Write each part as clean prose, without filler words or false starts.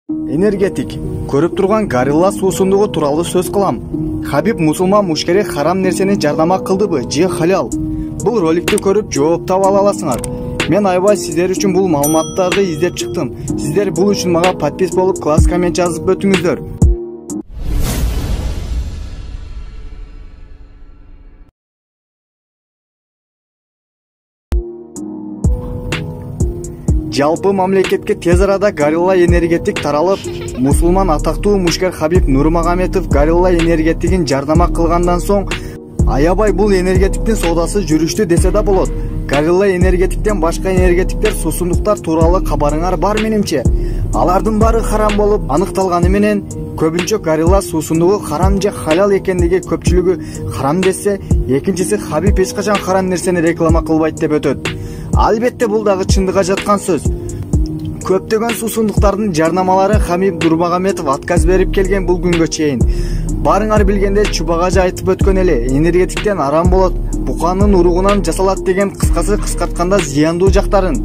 Энергетик. Көрүп турган горилла суусундугу тууралуу сөз кылам. Хабиб мусулман мушкерек харам нерсени жардама кылдыбы же халал? Бул роликти көрүп жооп таба аласыңар. Мен аябай сиздер үчүн бул маалыматтарды издеп чыктым. Сиздер бул үчүн мага подпис болуп, класс коммент жазып өтүңүздөр. Жалпы мамлекетке тез арада горилла энергетик таралып, мусулман атактуу мушкер Хабиб Нурмагометов горилла энергетигин жардама кылгандан соң аябай бул энергетиктин соодасы жүрүштү десе да болот. Горилла энергетиктен башка энергетиктер суусундуктар тууралуу кабарыңар бар менимче. Алардын баары харам болуп аныкталганы менен көбүнчө горилла суусундугу харам же халал экендиги көпчүлүгү харам десе, экинчиси Хабиб эч качан харам нерсени реклама кылбайт деп өтөт. Албетте бул дагы чындыгга жаткан сөз. Көптөгөн суусундуктардын жарнамалары Хабиб Нурмагометов отказ берип келген бул күнгө чейин. Барыңар билгенде чубагажы айтып өткөн эле, энергетиктен арам болот, буканын уругунан жасалат деген кыскасы кыскартканда зыяндуу жактарын.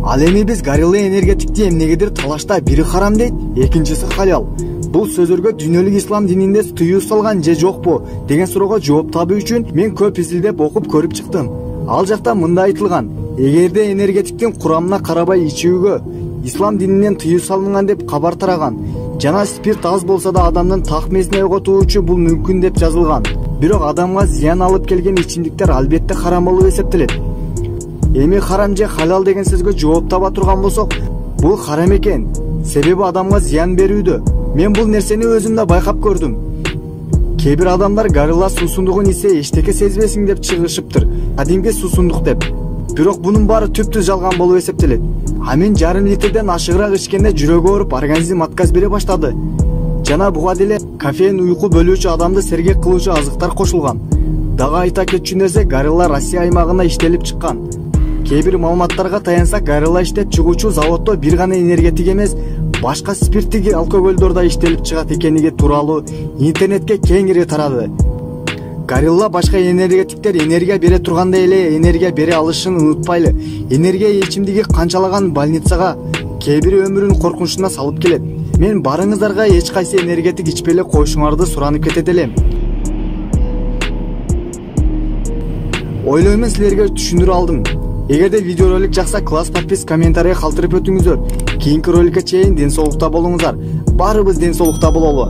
Ал эми биз горилла энергетикти эмнегедир талашта бири харам дейт, экинчиси халал. Бул сөзөргө дүйнөлүк ислам дининде тыюу салган же жокпу деген суроого жооп табуу үчүн мен көп изилдеп окуп көрүп чыктым. Ал жакта мындай айтылган: эгерде энергетиктин курамына карабай ичүүгө ислам дининен тыюу салынган деп кабар тараган, жана спирт аз болсо да адамдын такмесине ойготуучу бул мүмкүн деп жазылган. Бирок адамга зыян алып келген ичимдиктер албетте харам болуп эсептелет. Эми харам же халал деген сөзгө жооп таба турган болсок, бул харам экен. Себеби адамга зыян берүүдө. Мен бул нерсени өзүм да байкап көрдүм. Кээ бир адамдар горилла суусундугун ичсе эчтеке сезбесиң деп чыгышыптыр, кадимки суусундук деп. Бирок бунун баары түптү жалган болуп эсептелет. Мен жарым литрден ашыгыраак ичкенде жүрөгү ооруп, организм отказ бере баштады. Жана буга деле кофеин уйку бөлүүчү адамды сергек кылуучу азыктар кошулган. Дагы айта кетчү нерсе, горилла Россия аймагына иштелип чыккан. Кээ бир маалыматтарга таянсак, горилла иштеп чыгуучу заводдо бир гана энергетик эмес, башка спирттик алкоголдор да иштелип чыгат экендиги тууралуу интернетке кеңири тарады. Горилла башка энергетиктер энергия бере тургандай эле энергия бере алышын унутпайлы. Энергия ичимдиги канчалаган больницага, кээ бири өмүрүн коркунучуна салып келет. Мен барыңыздарга эч кайсы энергетик ичпей эле коюшуңарды суранып кетет элем. Ойлоймун силерге түшүндүрө алдым. Эгерде видео ролик жакса, класс, подпис, комментарий калтырып өтүңүздөр. Кийинки роликке чейин ден соолукта болуңуздар. Баарыбыз ден соолукта бололу.